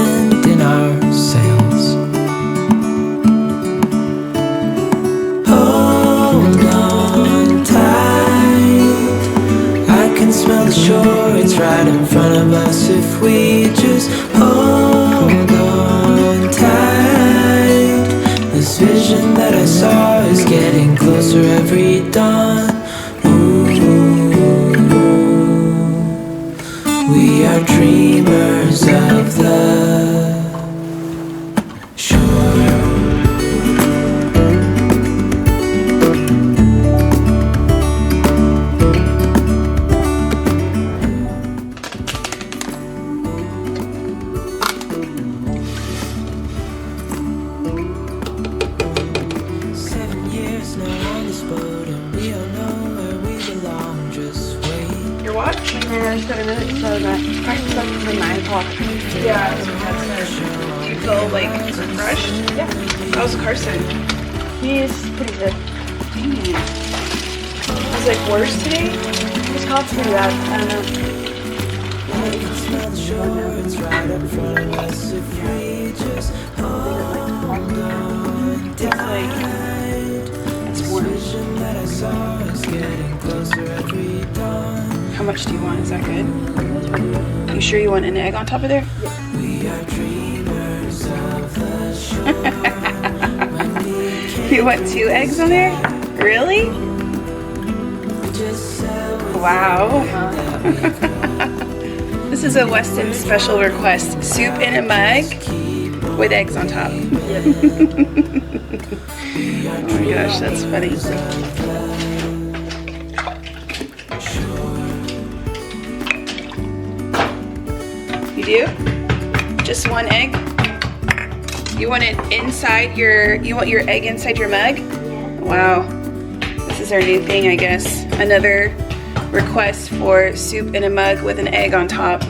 wind in our sails. Hold on tight, I can smell the shore, it's right in front of us. If we just hold on tight, this vision that I saw is getting closer every dawn. We are dreamers of the shore. 7 years now on this boat, and we all know where we belong. Just wait. Your watch? 7 minutes, so that practice up to 9 o'clock. Yeah, that's it. Do you feel like refreshed? Yeah. How's Carson? He's pretty good. Dang. Was it worse today? His cough's pretty bad. I don't know. It's right in front of us if we just hold on tight. It's warm. Vision that I saw is getting closer every dawn. How much do you want? Is that good? You sure you want an egg on top of there? We are dreamers of the shore. You want 2 eggs on there? Really? Wow. This is a Weston special request. Soup in a mug with eggs on top. Oh my gosh, that's funny. You do? Just 1 egg? You want it inside you want your egg inside your mug? Wow. This is our new thing, I guess. Another request for soup in a mug with an egg on top.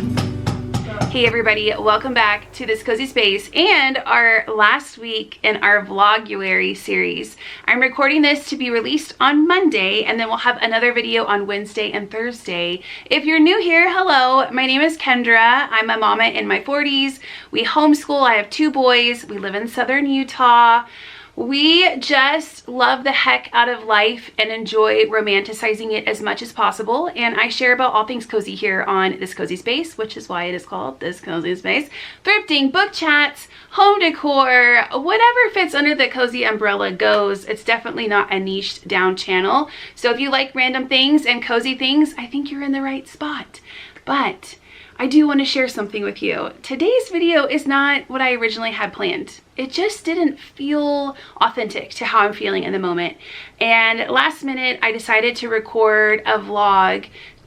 Hey everybody, welcome back to this cozy space and our last week in our Vloguary series. I'm recording this to be released on Monday, and then we'll have another video on Wednesday and Thursday. If you're new here, hello, my name is Kendra. I'm a mama in my 40s. We homeschool, I have 2 boys. We live in Southern Utah. We just love the heck out of life and enjoy romanticizing it as much as possible. And I share about all things cozy here on this cozy space, which is why it is called this cozy space. Thrifting, book chats, home decor, whatever fits under the cozy umbrella goes. It's definitely not a niched down channel. So if you like random things and cozy things, I think you're in the right spot. But I do want to share something with you. Today's video is not what I originally had planned. It just didn't feel authentic to how I'm feeling in the moment. And last minute, I decided to record a vlog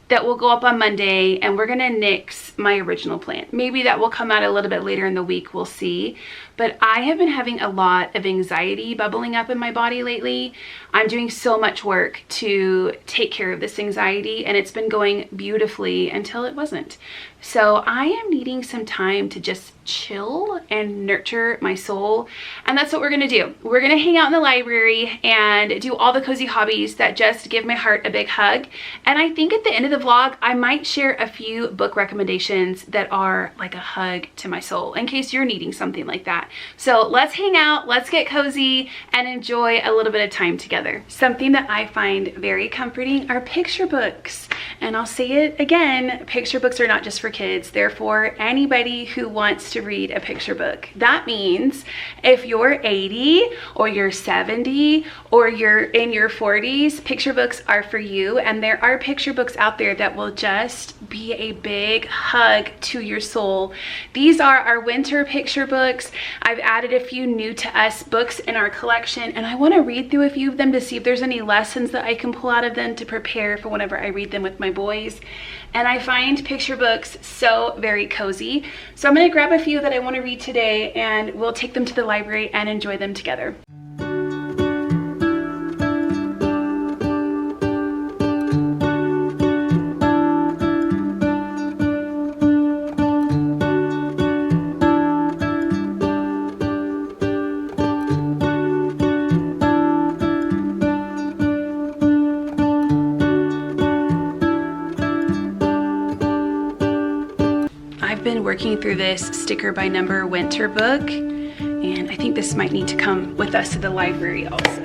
that will go up on Monday, and we're gonna nix my original plan. Maybe that will come out a little bit later in the week, we'll see. But I have been having a lot of anxiety bubbling up in my body lately. I'm doing so much work to take care of this anxiety, and it's been going beautifully until it wasn't. So I am needing some time to just chill and nurture my soul, and that's what we're gonna do. We're gonna hang out in the library and do all the cozy hobbies that just give my heart a big hug. And I think at the end of the vlog, I might share a few book recommendations that are like a hug to my soul, in case you're needing something like that. So let's hang out, let's get cozy, and enjoy a little bit of time together. Something that I find very comforting are picture books. And I'll say it again, picture books are not just for kids. They're for anybody who wants to read a picture book. That means if you're 80 or you're 70 or you're in your 40s, picture books are for you. And there are picture books out there that will just be a big hug to your soul. These are our winter picture books. I've added a few new to us books in our collection, and I want to read through a few of them to see if there's any lessons that I can pull out of them to prepare for whenever I read them with my boys. And I find picture books so very cozy. So I'm going to grab a few that I want to read today, and we'll take them to the library and enjoy them together. working through this sticker by number winter book, and I think this might need to come with us to the library also.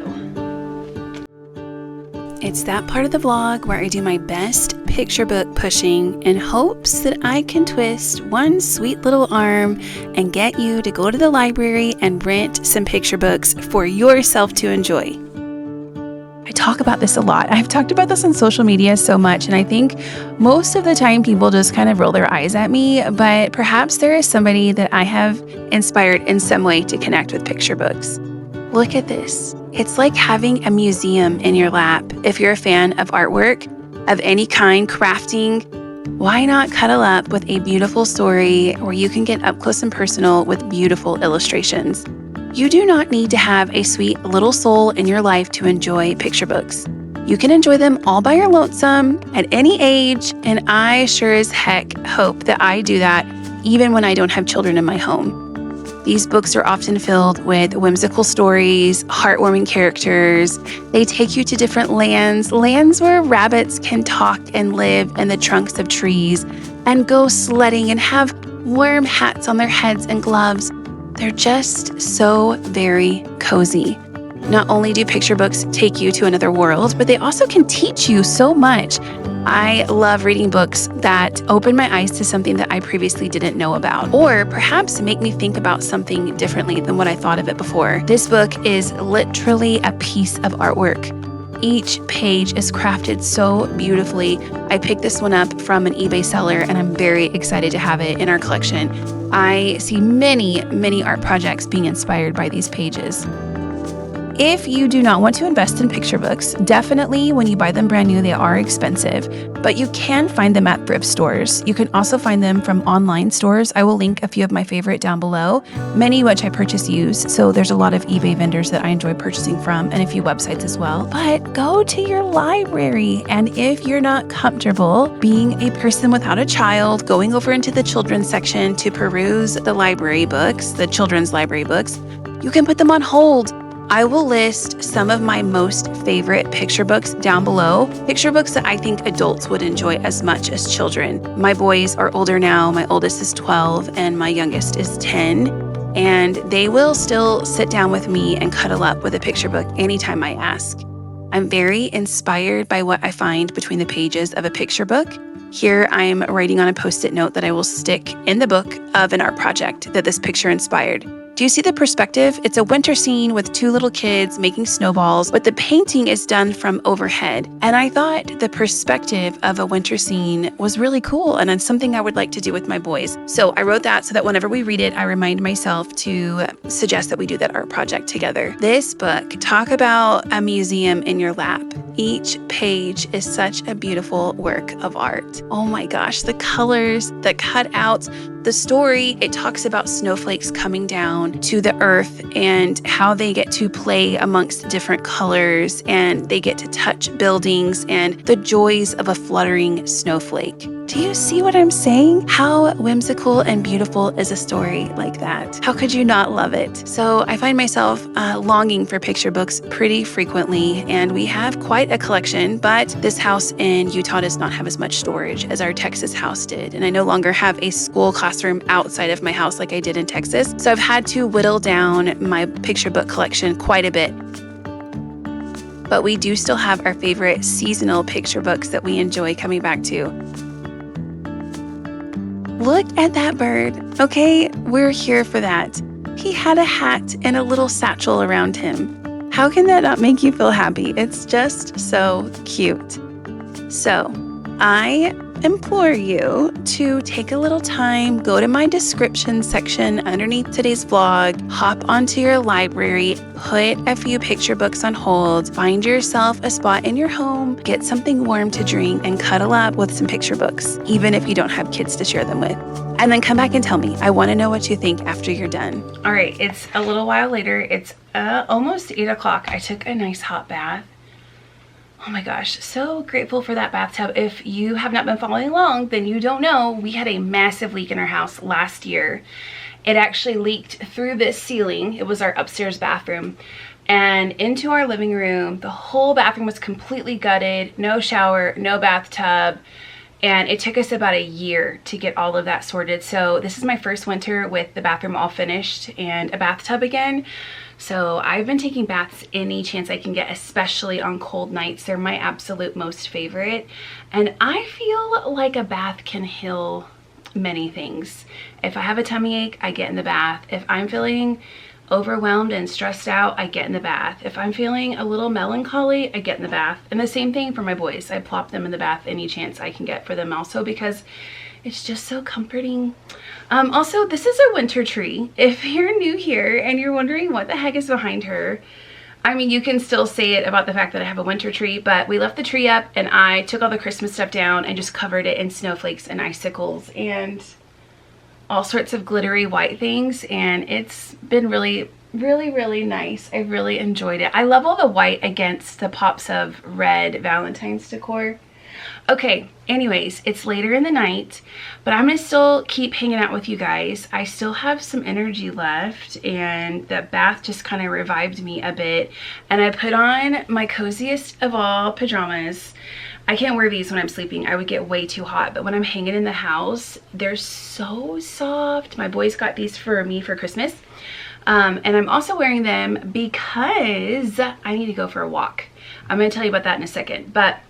It's that part of the vlog where I do my best picture book pushing in hopes that I can twist one sweet little arm and get you to go to the library and rent some picture books for yourself to enjoy. I talk about this a lot. I've talked about this on social media so much, and I think most of the time people just kind of roll their eyes at me, but perhaps there is somebody that I have inspired in some way to connect with picture books. Look at this. It's like having a museum in your lap. If you're a fan of artwork of any kind, crafting, why not cuddle up with a beautiful story where you can get up close and personal with beautiful illustrations? You do not need to have a sweet little soul in your life to enjoy picture books. You can enjoy them all by your lonesome at any age, and I sure as heck hope that I do that even when I don't have children in my home. These books are often filled with whimsical stories, heartwarming characters. They take you to different lands where rabbits can talk and live in the trunks of trees and go sledding and have worm hats on their heads and gloves. They're just so very cozy. Not only do picture books take you to another world, but they also can teach you so much. I love reading books that open my eyes to something that I previously didn't know about, or perhaps make me think about something differently than what I thought of it before. This book is literally a piece of artwork. Each page is crafted so beautifully. I picked this one up from an eBay seller, and I'm very excited to have it in our collection. I see many, many art projects being inspired by these pages. If you do not want to invest in picture books, definitely when you buy them brand new, they are expensive, but you can find them at thrift stores. You can also find them from online stores. I will link a few of my favorite down below, many which I purchase used. So there's a lot of eBay vendors that I enjoy purchasing from and a few websites as well. But go to your library. And if you're not comfortable being a person without a child, going over into the children's section to peruse the library books, the children's library books, you can put them on hold. I will list some of my most favorite picture books down below. Picture books that I think adults would enjoy as much as children. My boys are older now. My oldest is 12 and my youngest is 10. And they will still sit down with me and cuddle up with a picture book anytime I ask. I'm very inspired by what I find between the pages of a picture book. Here I'm writing on a Post-it note that I will stick in the book of an art project that this picture inspired. Do you see the perspective? It's a winter scene with two little kids making snowballs, but the painting is done from overhead. And I thought the perspective of a winter scene was really cool, and it's something I would like to do with my boys. So I wrote that so that whenever we read it, I remind myself to suggest that we do that art project together. This book, talk about a museum in your lap. Each page is such a beautiful work of art. Oh my gosh, the colors, the cutouts, the story. It talks about snowflakes coming down to the earth and how they get to play amongst different colors, and they get to touch buildings and the joys of a fluttering snowflake. Do you see what I'm saying? How whimsical and beautiful is a story like that? How could you not love it? So I find myself longing for picture books pretty frequently, and we have quite a collection, but this house in Utah does not have as much storage as our Texas house did. And I no longer have a school classroom outside of my house like I did in Texas. So I've had to whittle down my picture book collection quite a bit. But we do still have our favorite seasonal picture books that we enjoy coming back to. Look at that bird, okay? We're here for that. He had a hat and a little satchel around him. How can that not make you feel happy? It's just so cute. So, I implore you to take a little time, go to my description section underneath today's vlog, hop onto your library, put a few picture books on hold, find yourself a spot in your home, get something warm to drink, and cuddle up with some picture books, even if you don't have kids to share them with. And then come back and tell me. I want to know what you think after you're done. All right, it's a little while later. It's almost 8 o'clock. I took a nice hot bath. Oh my gosh, so grateful for that bathtub. If you have not been following along, then you don't know. We had a massive leak in our house last year. It actually leaked through this ceiling. It was our upstairs bathroom. And into our living room. The whole bathroom was completely gutted. No shower, no bathtub. And it took us about a year to get all of that sorted. So this is my first winter with the bathroom all finished and a bathtub again. So I've been taking baths any chance I can get, especially on cold nights. They're my absolute most favorite. And I feel like a bath can heal many things. If I have a tummy ache, I get in the bath. If I'm feeling overwhelmed and stressed out, I get in the bath. If I'm feeling a little melancholy, I get in the bath. And the same thing for my boys. I plop them in the bath any chance I can get for them also, because it's just so comforting. Also, this is a winter tree. If you're new here and you're wondering what the heck is behind her, I mean, you can still say it about the fact that I have a winter tree, but we left the tree up and I took all the Christmas stuff down and just covered it in snowflakes and icicles and all sorts of glittery white things, and it's been really nice. I really enjoyed it. I love all the white against the pops of red Valentine's decor. Okay, anyways, it's later in the night, but I'm gonna still keep hanging out with you guys. I still have some energy left, and the bath just kind of revived me a bit, and I put on my coziest of all pajamas. I can't wear these when I'm sleeping. I would get way too hot, but when I'm hanging in the house, they're so soft. My boys got these for me for Christmas. And I'm also wearing them because I need to go for a walk. I'm gonna tell you about that in a second, but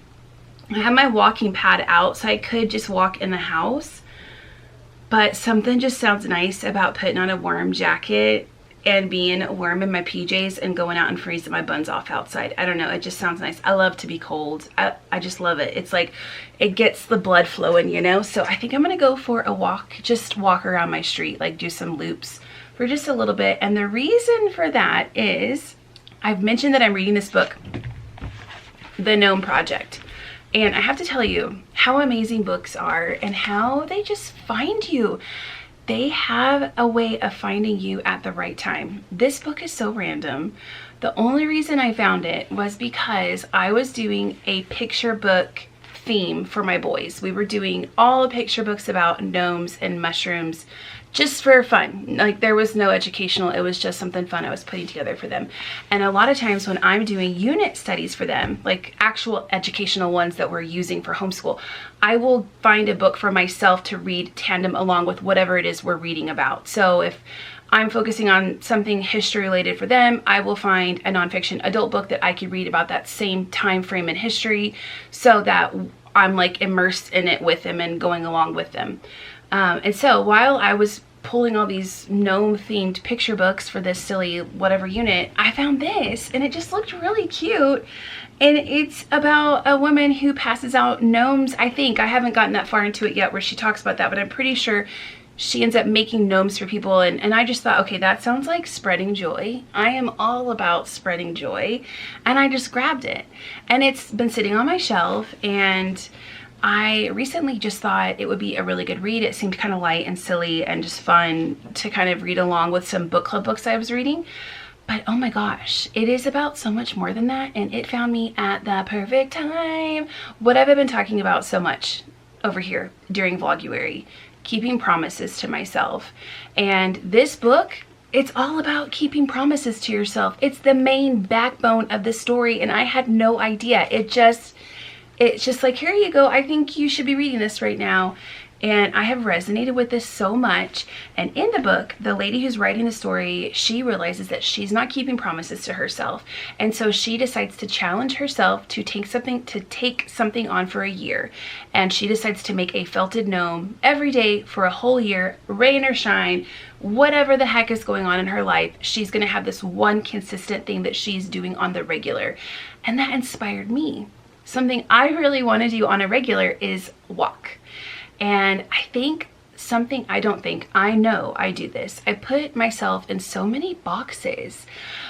I have my walking pad out so I could just walk in the house, but something just sounds nice about putting on a warm jacket and being warm in my PJs and going out and freezing my buns off outside. I don't know, it just sounds nice. I love to be cold. I just love it. It's like, it gets the blood flowing, you know? So I think I'm gonna go for a walk, just walk around my street, like do some loops for just a little bit. And the reason for that is, I've mentioned that I'm reading this book, The Gnome Project. And I have to tell you how amazing books are and how they just find you. They have a way of finding you at the right time. This book is so random. The only reason I found it was because I was doing a picture book theme for my boys. We were doing all picture books about gnomes and mushrooms just for fun. Like, there was no educational, it was just something fun I was putting together for them. And a lot of times when I'm doing unit studies for them, like actual educational ones that we're using for homeschool, I will find a book for myself to read tandem along with whatever it is we're reading about. So if I'm focusing on something history related for them, I will find a nonfiction adult book that I could read about that same time frame in history, so that I'm like immersed in it with them and going along with them. And so while I was pulling all these gnome themed picture books for this silly whatever unit, I found this and it just looked really cute. And it's about a woman who passes out gnomes. I think I haven't gotten that far into it yet where she talks about that, but I'm pretty sure she ends up making gnomes for people. And I just thought, okay, that sounds like spreading joy. I am all about spreading joy. And I just grabbed it. And it's been sitting on my shelf, and I recently just thought it would be a really good read. It seemed kind of light and silly and just fun to kind of read along with some book club books I was reading. But oh my gosh, it is about so much more than that, and it found me at the perfect time. What have I been talking about so much over here during Vloguary? Keeping promises to myself. And this book, it's all about keeping promises to yourself. It's the main backbone of the story, and I had no idea. It's just like, here you go, I think you should be reading this right now. And I have resonated with this so much. And in the book, the lady who's writing the story, she realizes that she's not keeping promises to herself. And so she decides to challenge herself to take something on for a year. And she decides to make a felted gnome every day for a whole year, rain or shine, whatever the heck is going on in her life. She's gonna have this one consistent thing that she's doing on the regular. And that inspired me. Something I really want to do on a regular is walk. And I know I do this. I put myself in so many boxes.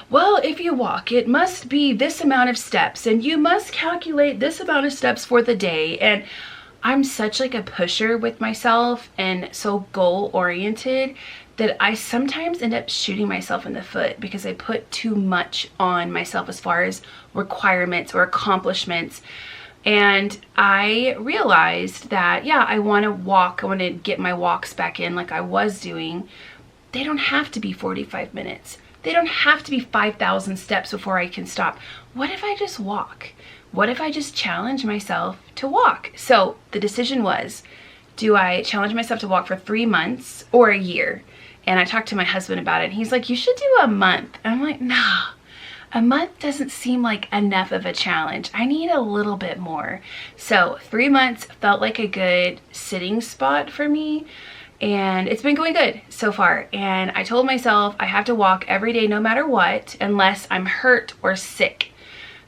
Well, if you walk, it must be this amount of steps, and you must calculate this amount of steps for the day. And I'm such like a pusher with myself and so goal oriented that I sometimes end up shooting myself in the foot because I put too much on myself as far as requirements or accomplishments. And I realized that, yeah, I want to walk. I want to get my walks back in like I was doing. They don't have to be 45 minutes. They don't have to be 5,000 steps before I can stop. What if I just walk? What if I just challenge myself to walk? So the decision was, do I challenge myself to walk for 3 months or a year? And I talked to my husband about it, and he's like, you should do a month. And I'm like, nah, a month doesn't seem like enough of a challenge. I need a little bit more. So 3 months felt like a good sitting spot for me. And it's been going good so far. And I told myself I have to walk every day no matter what, unless I'm hurt or sick.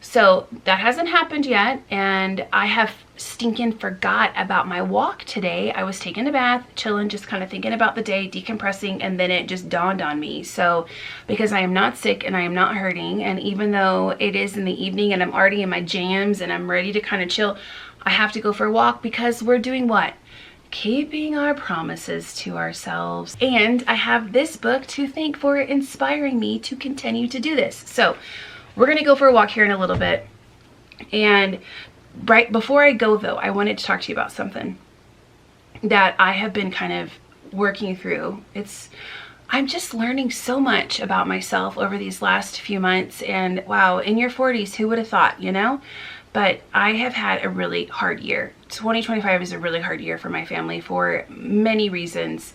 So that hasn't happened yet, and I have stinking forgot about my walk today. I was taking a bath, chilling, just kind of thinking about the day, decompressing, and then it just dawned on me. So because I am not sick and I am not hurting, and even though it is in the evening and I'm already in my jams and I'm ready to kind of chill, I have to go for a walk because we're doing what? Keeping our promises to ourselves. And I have this book to thank for inspiring me to continue to do this. So we're gonna go for a walk here in a little bit. And right before I go though, I wanted to talk to you about something that I have been kind of working through. I'm just learning so much about myself over these last few months, and wow, in your 40s, who would have thought, you know? But I have had a really hard year. 2025 is a really hard year for my family for many reasons.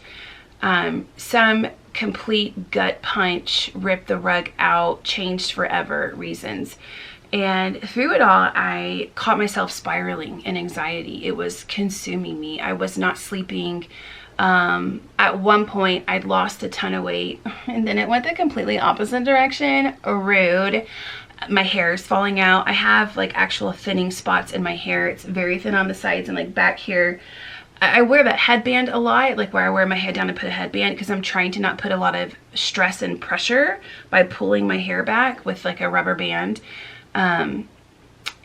Some complete gut punch, rip the rug out, changed forever reasons. And through it all, I caught myself spiraling in anxiety. It was consuming me. I was not sleeping. At one point, I'd lost a ton of weight, and then it went the completely opposite direction. Rude. My hair is falling out. I have like actual thinning spots in my hair. It's very thin on the sides and like back here. I wear that headband a lot, like where I wear my head down and put a headband, because I'm trying to not put a lot of stress and pressure by pulling my hair back with like a rubber band.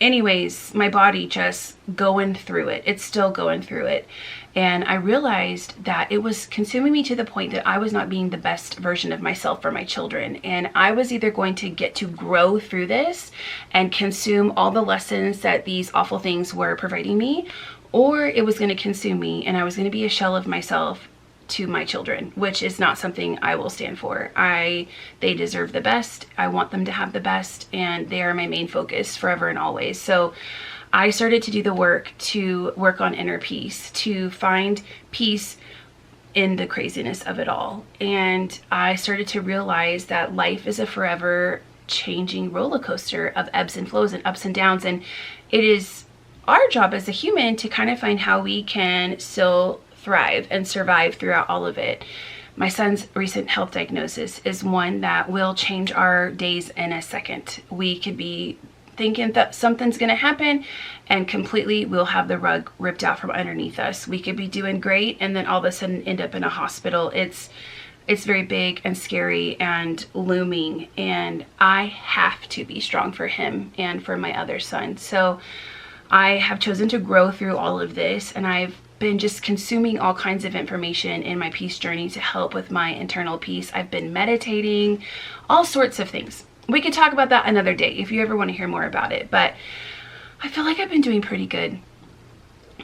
Anyways, my body just going through it. It's still going through it. And I realized that it was consuming me to the point that I was not being the best version of myself for my children. And I was either going to get to grow through this and consume all the lessons that these awful things were providing me, or it was going to consume me and I was going to be a shell of myself to my children, which is not something I will stand for. They deserve the best. I want them to have the best, and they are my main focus forever and always. So I started to do the work to work on inner peace, to find peace in the craziness of it all. And I started to realize that life is a forever changing roller coaster of ebbs and flows and ups and downs. And it is our job as a human to kind of find how we can still thrive and survive throughout all of it. My son's recent health diagnosis is one that will change our days in a second. We could be thinking that something's going to happen and completely we'll have the rug ripped out from underneath us. We could be doing great and then all of a sudden end up in a hospital. It's very big and scary and looming, and I have to be strong for him and for my other son. So I have chosen to grow through all of this, and I've been just consuming all kinds of information in my peace journey to help with my internal peace. I've been meditating, all sorts of things. We could talk about that another day if you ever want to hear more about it, but I feel like I've been doing pretty good.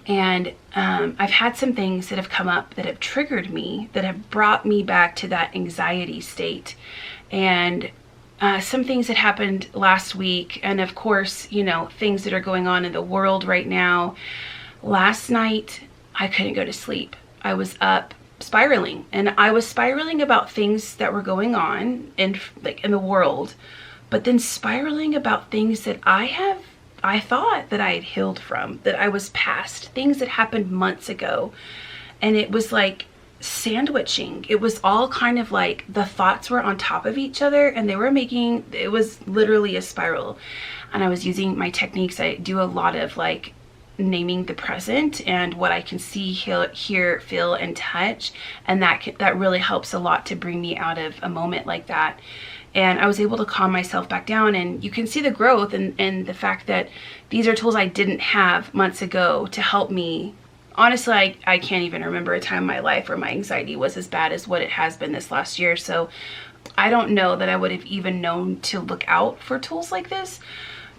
And I've had some things that have come up that have triggered me, that have brought me back to that anxiety state. And some things that happened last week, and of course, you know, things that are going on in the world right now. Last night, I couldn't go to sleep. I was up spiraling, and I was spiraling about things that were going on in the world, but then spiraling about things that I thought that I had healed from, that I was past, things that happened months ago. And it was like sandwiching. It was all kind of like the thoughts were on top of each other, and it was literally a spiral. And I was using my techniques. I do a lot of like naming the present and what I can see, hear, feel, and touch, and that really helps a lot to bring me out of a moment like that. And I was able to calm myself back down, and you can see the growth and the fact that these are tools I didn't have months ago to help me. Honestly, I can't even remember a time in my life where my anxiety was as bad as what it has been this last year. So I don't know that I would have even known to look out for tools like this,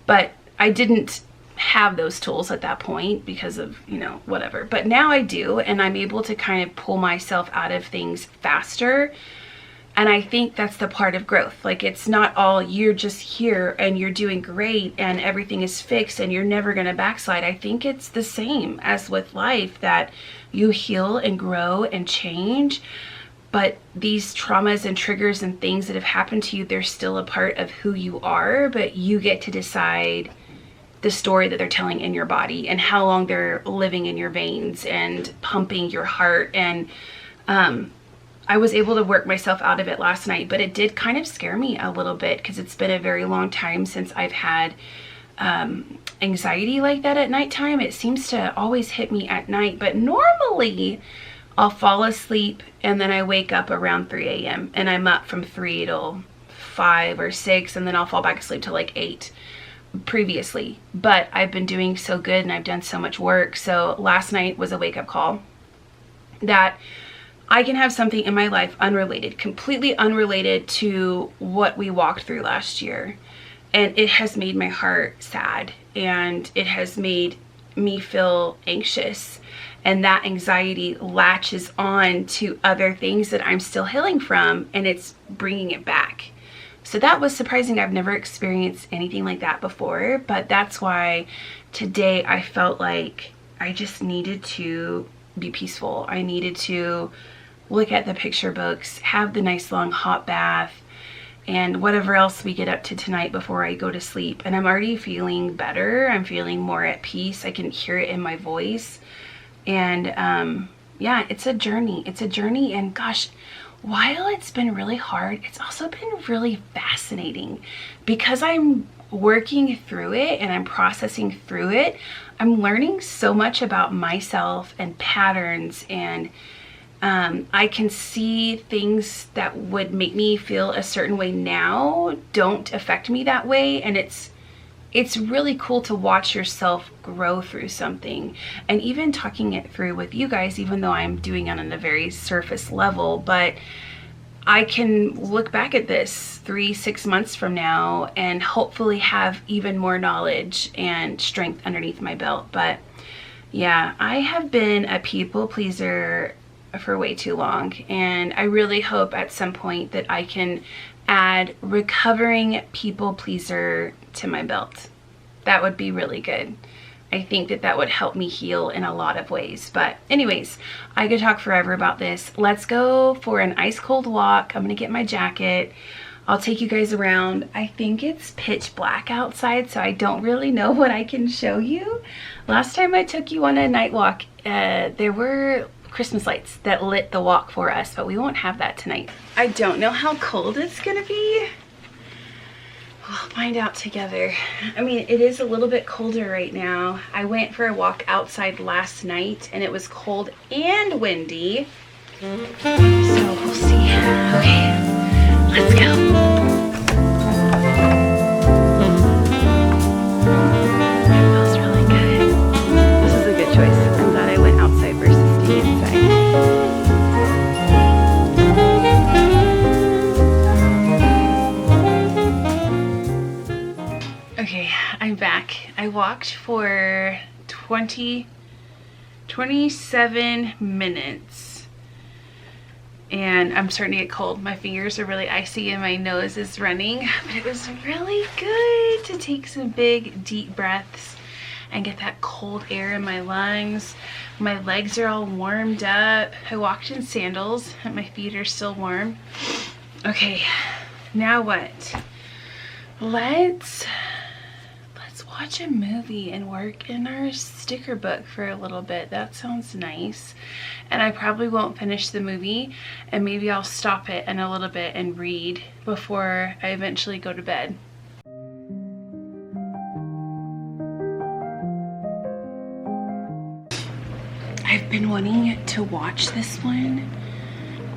but I didn't have those tools at that point because of, you know, whatever. But now I do, and I'm able to kind of pull myself out of things faster. And I think that's the part of growth. Like, it's not all you're just here and you're doing great and everything is fixed and you're never going to backslide. I think it's the same as with life, that you heal and grow and change. But these traumas and triggers and things that have happened to you, they're still a part of who you are, but you get to decide the story that they're telling in your body and how long they're living in your veins and pumping your heart. And I was able to work myself out of it last night, but it did kind of scare me a little bit because it's been a very long time since I've had anxiety like that at nighttime. It seems to always hit me at night, but normally I'll fall asleep and then I wake up around 3 a.m. and I'm up from 3 till 5 or 6, and then I'll fall back asleep till like 8 previously. But I've been doing so good and I've done so much work. So last night was a wake-up call that I can have something in my life unrelated, completely unrelated to what we walked through last year. And it has made my heart sad, and it has made me feel anxious. And that anxiety latches on to other things that I'm still healing from, and it's bringing it back. So that was surprising. I've never experienced anything like that before, but that's why today I felt like I just needed to be peaceful. I needed to look at the picture books, have the nice long hot bath, and whatever else we get up to tonight before I go to sleep. And I'm already feeling better. I'm feeling more at peace. I can hear it in my voice. And yeah, it's a journey. It's a journey. And gosh, while it's been really hard, it's also been really fascinating because I'm working through it and I'm processing through it. I'm learning so much about myself and patterns, and I can see things that would make me feel a certain way now don't affect me that way. And it's really cool to watch yourself grow through something, and even talking it through with you guys, even though I'm doing it on a very surface level. But I can look back at this 3-6 months from now and hopefully have even more knowledge and strength underneath my belt. But yeah, I have been a people pleaser for way too long, and I really hope at some point that I can add recovering people pleaser to my belt. That would be really good. I think that that would help me heal in a lot of ways. But anyways, I could talk forever about this. Let's go for an ice cold walk. I'm gonna get my jacket. I'll take you guys around. I think it's pitch black outside, so I don't really know what I can show you. Last time I took you on a night walk, there were Christmas lights that lit the walk for us, but we won't have that tonight. I don't know how cold it's gonna be. We'll find out together. I mean, it is a little bit colder right now. I went for a walk outside last night and it was cold and windy. So we'll see. Okay, let's go. Okay, I'm back. I walked for 27 minutes and I'm starting to get cold. My fingers are really icy and my nose is running, but it was really good to take some big deep breaths and get that cold air in my lungs. My legs are all warmed up. I walked in sandals and my feet are still warm. Okay, now what? Let's watch a movie and work in our sticker book for a little bit. That sounds nice. And I probably won't finish the movie, and maybe I'll stop it in a little bit and read before I eventually go to bed. I've been wanting to watch this one.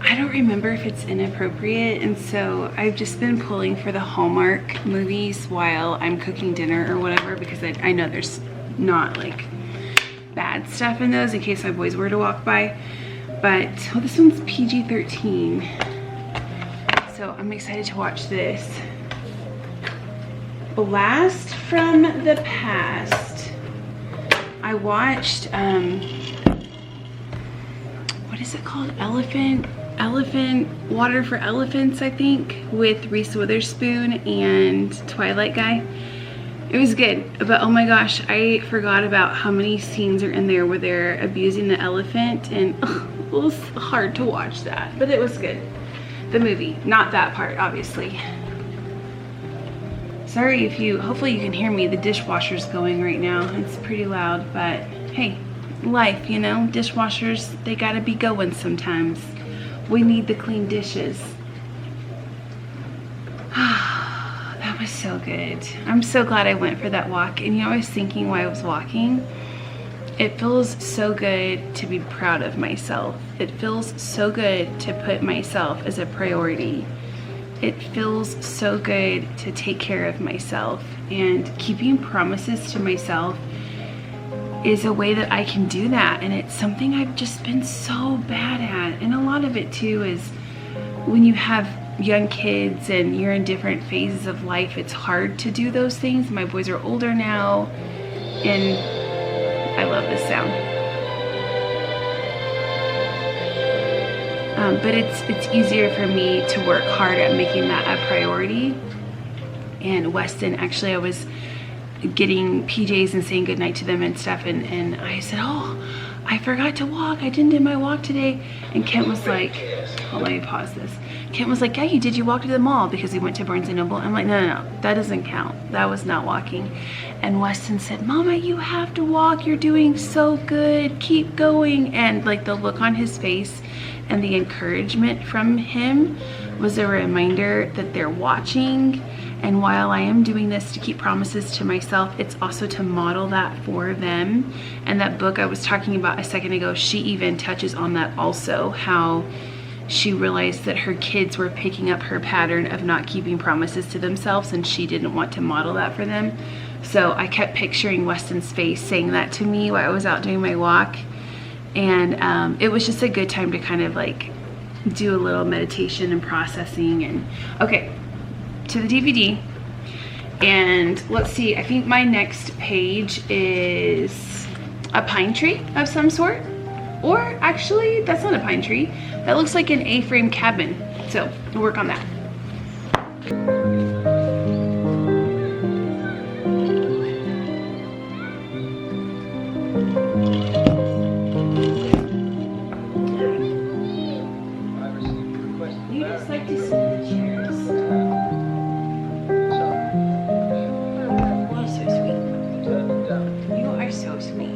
I don't remember if it's inappropriate, and so I've just been pulling for the Hallmark movies while I'm cooking dinner or whatever, because I know there's not like bad stuff in those in case my boys were to walk by. But well, this one's PG-13, so I'm excited to watch this. Blast from the Past. I watched what is it called? Elephant Water for Elephants, I think, with Reese Witherspoon and Twilight guy. It was good, but oh my gosh, I forgot about how many scenes are in there where they're abusing the elephant, and it was hard to watch that, but it was good. The movie, not that part, obviously. Sorry if you, hopefully you can hear me. The dishwasher's going right now. It's pretty loud, but hey, life, you know, dishwashers, they gotta be going sometimes. We need the clean dishes. That was so good. I'm so glad I went for that walk. And you know, I was thinking while I was walking, it feels so good to be proud of myself. It feels so good to put myself as a priority. It feels so good to take care of myself, and keeping promises to myself is a way that I can do that. And it's something I've just been so bad at. And a lot of it too is when you have young kids and you're in different phases of life, it's hard to do those things. My boys are older now, and I love this sound. But it's easier for me to work hard at making that a priority. And Weston, actually, I was getting PJs and saying goodnight to them and stuff, and I said, oh, I forgot to walk. I didn't do my walk today. And Kent was like, oh, let me pause this. Kent was like, yeah, did you walk to the mall? Because we went to Barnes & Noble. I'm like, no, that doesn't count. That was not walking. And Weston said, Mama, you have to walk. You're doing so good. Keep going. And like the look on his face and the encouragement from him was a reminder that they're watching. And while I am doing this to keep promises to myself, it's also to model that for them. And that book I was talking about a second ago, she even touches on that also, how she realized that her kids were picking up her pattern of not keeping promises to themselves, and she didn't want to model that for them. So I kept picturing Weston's face saying that to me while I was out doing my walk. And it was just a good time to kind of like do a little meditation and processing. And okay, to the DVD. And let's see, I think my next page is a pine tree of some sort. Or actually, that's not a pine tree. That looks like an A-frame cabin. So we'll work on that. You just like to sit in the chairs. Oh, so sweet. You are so sweet.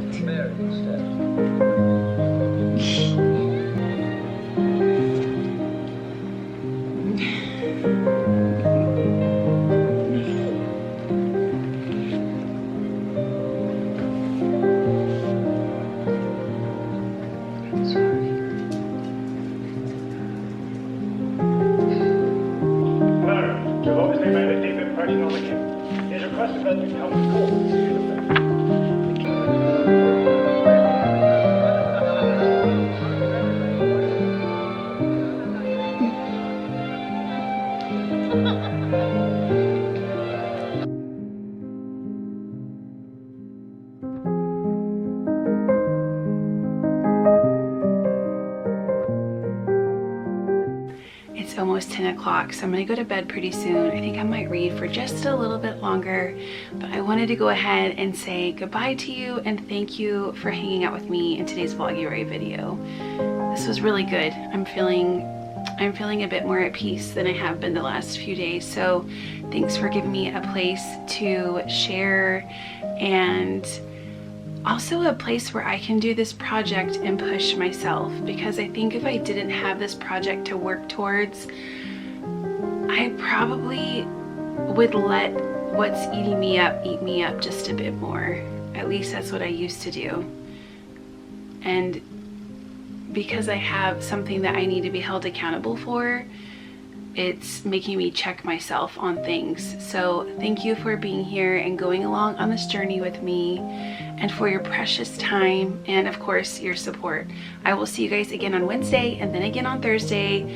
It's almost 10 o'clock, so I'm gonna go to bed pretty soon. I think I might read for just a little bit longer, but I wanted to go ahead and say goodbye to you and thank you for hanging out with me in today's Vloguary video. This was really good. I'm feeling a bit more at peace than I have been the last few days, so thanks for giving me a place to share, and also a place where I can do this project and push myself, because I think if I didn't have this project to work towards, I probably would let what's eating me up eat me up just a bit more. At least that's what I used to do. And because I have something that I need to be held accountable for, it's making me check myself on things. So thank you for being here and going along on this journey with me, and for your precious time, and of course your support. I will see you guys again on Wednesday and then again on Thursday.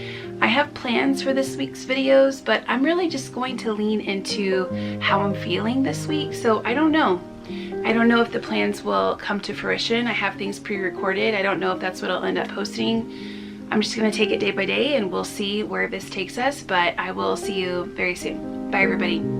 I have plans for this week's videos, but I'm really just going to lean into how I'm feeling this week. So I don't know. I don't know if the plans will come to fruition. I have things pre-recorded. I don't know if that's what I'll end up posting. I'm just gonna take it day by day and we'll see where this takes us, but I will see you very soon. Bye everybody.